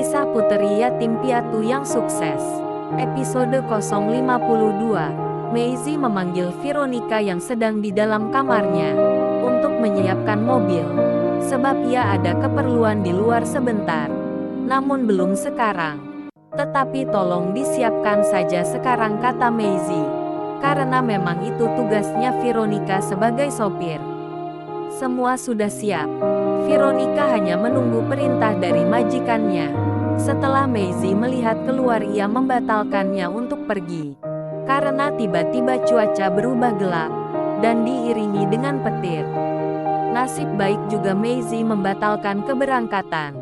Kisah Puteri Yatim Piatu yang Sukses. Episode 052. Maisie memanggil Veronica yang sedang di dalam kamarnya untuk menyiapkan mobil, sebab ia ada keperluan di luar sebentar. Namun belum sekarang. Tetapi tolong disiapkan saja sekarang, kata Maisie. Karena memang itu tugasnya Veronica sebagai sopir. Semua sudah siap. Veronica hanya menunggu perintah dari majikannya. Setelah Maisie melihat keluar, ia membatalkannya untuk pergi. Karena tiba-tiba cuaca berubah gelap dan diiringi dengan petir. Nasib baik juga Maisie membatalkan keberangkatan.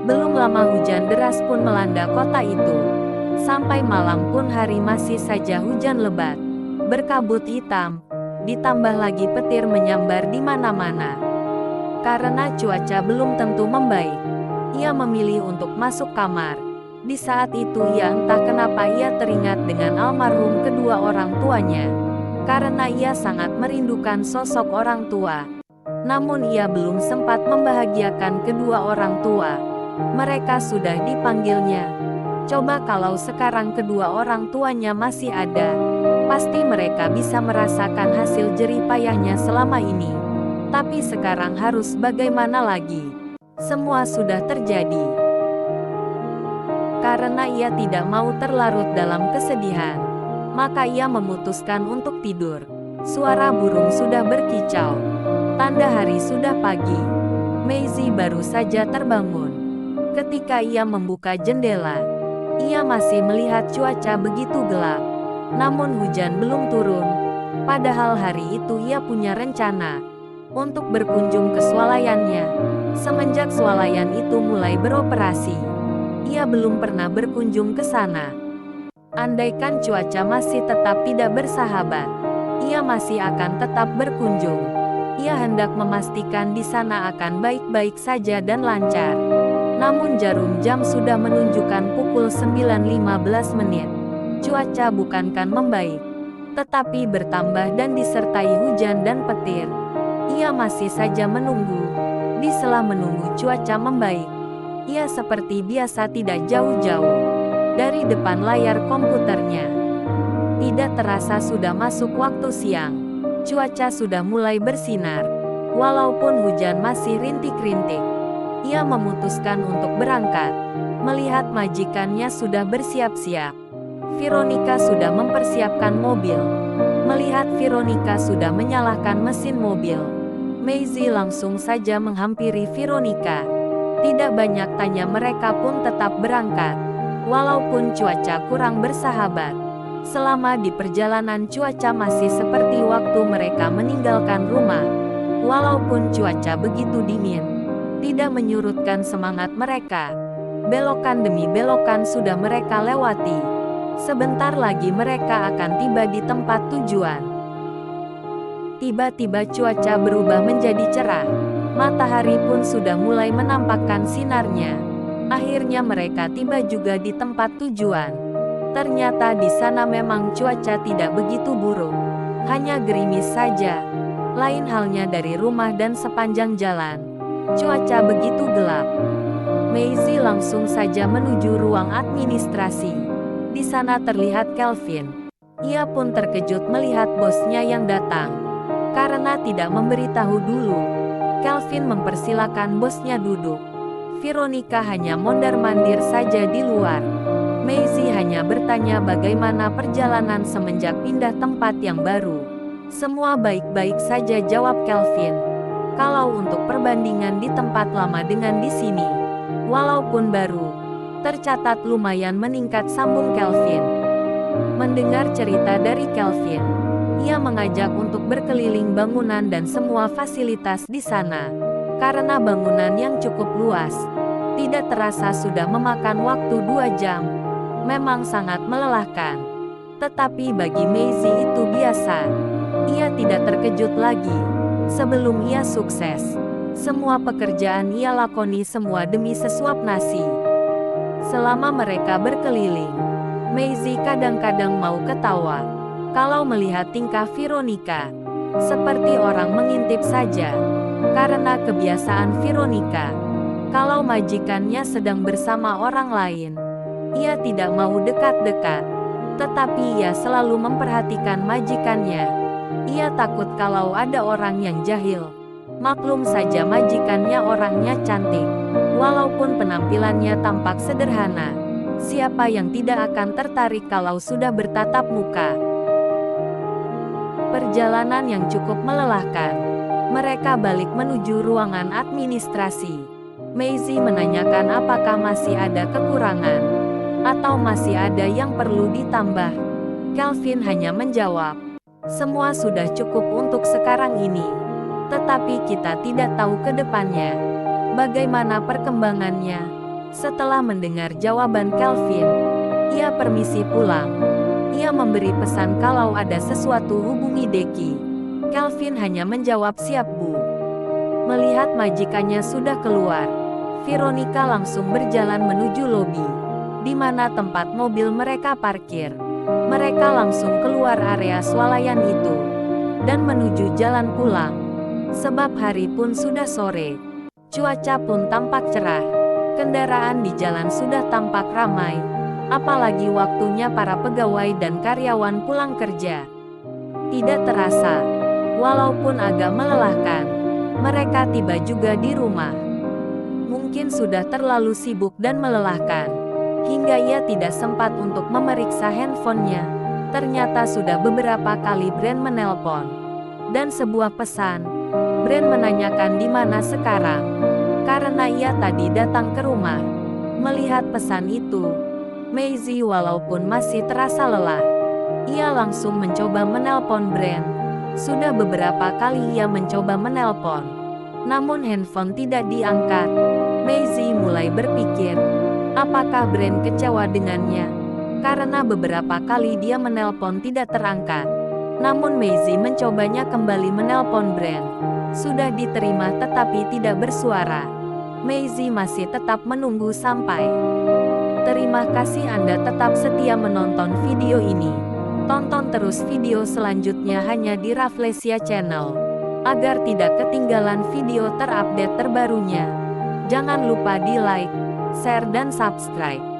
Belum lama hujan deras pun melanda kota itu. Sampai malam pun hari masih saja hujan lebat, berkabut hitam. Ditambah lagi petir menyambar di mana-mana. Karena cuaca belum tentu membaik, ia memilih untuk masuk kamar. Di saat itu entah kenapa ia teringat dengan almarhum kedua orang tuanya. Karena ia sangat merindukan sosok orang tua. Namun ia belum sempat membahagiakan kedua orang tua. Mereka sudah dipanggilnya. Coba kalau sekarang kedua orang tuanya masih ada, pasti mereka bisa merasakan hasil jerih payahnya selama ini. Tapi sekarang harus bagaimana lagi? Semua sudah terjadi. Karena ia tidak mau terlarut dalam kesedihan, maka ia memutuskan untuk tidur. Suara burung sudah berkicau. Tanda hari sudah pagi. Maisie baru saja terbangun. Ketika ia membuka jendela, ia masih melihat cuaca begitu gelap. Namun hujan belum turun. Padahal hari itu ia punya rencana untuk berkunjung ke swalayannya. Semenjak swalayan itu mulai beroperasi, ia belum pernah berkunjung ke sana. Andaikan cuaca masih tetap tidak bersahabat, ia masih akan tetap berkunjung. Ia hendak memastikan di sana akan baik-baik saja dan lancar. Namun jarum jam sudah menunjukkan pukul 9.15 menit. Cuaca bukankan membaik, tetapi bertambah dan disertai hujan dan petir. Ia masih saja menunggu. Di sela menunggu cuaca membaik, ia seperti biasa tidak jauh-jauh dari depan layar komputernya. Tidak terasa sudah masuk waktu siang. Cuaca sudah mulai bersinar. Walaupun hujan masih rintik-rintik, ia memutuskan untuk berangkat. Melihat majikannya sudah bersiap-siap. Veronica sudah mempersiapkan mobil. Melihat Veronica sudah menyalakan mesin mobil, Maisie langsung saja menghampiri Veronica. Tidak banyak tanya, mereka pun tetap berangkat. Walaupun cuaca kurang bersahabat, selama di perjalanan cuaca masih seperti waktu mereka meninggalkan rumah. Walaupun cuaca begitu dingin, tidak menyurutkan semangat mereka. Belokan demi belokan sudah mereka lewati. Sebentar lagi mereka akan tiba di tempat tujuan. Tiba-tiba cuaca berubah menjadi cerah. Matahari pun sudah mulai menampakkan sinarnya. Akhirnya mereka tiba juga di tempat tujuan. Ternyata di sana memang cuaca tidak begitu buruk. Hanya gerimis saja. Lain halnya dari rumah dan sepanjang jalan. Cuaca begitu gelap. Maisie langsung saja menuju ruang administrasi. Di sana terlihat Kelvin. Ia pun terkejut melihat bosnya yang datang. Karena tidak memberitahu dulu, Kelvin mempersilakan bosnya duduk. Veronica hanya mondar-mandir saja di luar. Maisie hanya bertanya bagaimana perjalanan semenjak pindah tempat yang baru. Semua baik-baik saja, jawab Kelvin. Kalau untuk perbandingan di tempat lama dengan di sini, walaupun baru, tercatat lumayan meningkat, sambung Kelvin. Mendengar cerita dari Kelvin, ia mengajak untuk berkeliling bangunan dan semua fasilitas di sana. Karena bangunan yang cukup luas, tidak terasa sudah memakan waktu 2 jam. Memang sangat melelahkan. Tetapi bagi Maisie itu biasa. Ia tidak terkejut lagi. Sebelum ia sukses, semua pekerjaan ia lakoni semua demi sesuap nasi. Selama mereka berkeliling, Maisie kadang-kadang mau ketawa kalau melihat tingkah Veronica. Seperti orang mengintip saja. Karena kebiasaan Veronica, Kalau majikannya sedang bersama orang lain, ia tidak mau dekat-dekat. Tetapi ia selalu memperhatikan majikannya. Ia takut kalau ada orang yang jahil. Maklum saja majikannya orangnya cantik. Walaupun penampilannya tampak sederhana, siapa yang tidak akan tertarik kalau sudah bertatap muka? Perjalanan yang cukup melelahkan. Mereka balik menuju ruangan administrasi. Maisie menanyakan apakah masih ada kekurangan, atau masih ada yang perlu ditambah. Calvin hanya menjawab, semua sudah cukup untuk sekarang ini. Tetapi kita tidak tahu ke depannya. Bagaimana perkembangannya? Setelah mendengar jawaban Calvin, ia permisi pulang. Ia memberi pesan kalau ada sesuatu hubungi Deki. Calvin hanya menjawab siap Bu. Melihat majikannya sudah keluar, Veronica langsung berjalan menuju lobi, di mana tempat mobil mereka parkir. Mereka langsung keluar area swalayan itu, dan menuju jalan pulang. Sebab hari pun sudah sore. Cuaca pun tampak cerah. Kendaraan di jalan sudah tampak ramai. Apalagi waktunya para pegawai dan karyawan pulang kerja. Tidak terasa, walaupun agak melelahkan, mereka tiba juga di rumah. Mungkin sudah terlalu sibuk dan melelahkan, hingga ia tidak sempat untuk memeriksa handphonenya. Ternyata sudah beberapa kali Brand menelpon. Dan sebuah pesan. Brand menanyakan di mana sekarang, karena ia tadi datang ke rumah. Melihat pesan itu, Maisie walaupun masih terasa lelah, ia langsung mencoba menelpon Brand. Sudah beberapa kali ia mencoba menelpon, namun handphone tidak diangkat. Maisie mulai berpikir, apakah Brand kecewa dengannya? Karena beberapa kali dia menelpon tidak terangkat. Namun Maisie mencobanya kembali menelpon Brand. Sudah diterima tetapi tidak bersuara. Maisie masih tetap menunggu sampai. Terima kasih Anda tetap setia menonton video ini. Tonton terus video selanjutnya hanya di Rafflesia Channel, agar tidak ketinggalan video terupdate terbarunya. Jangan lupa di like, share dan subscribe.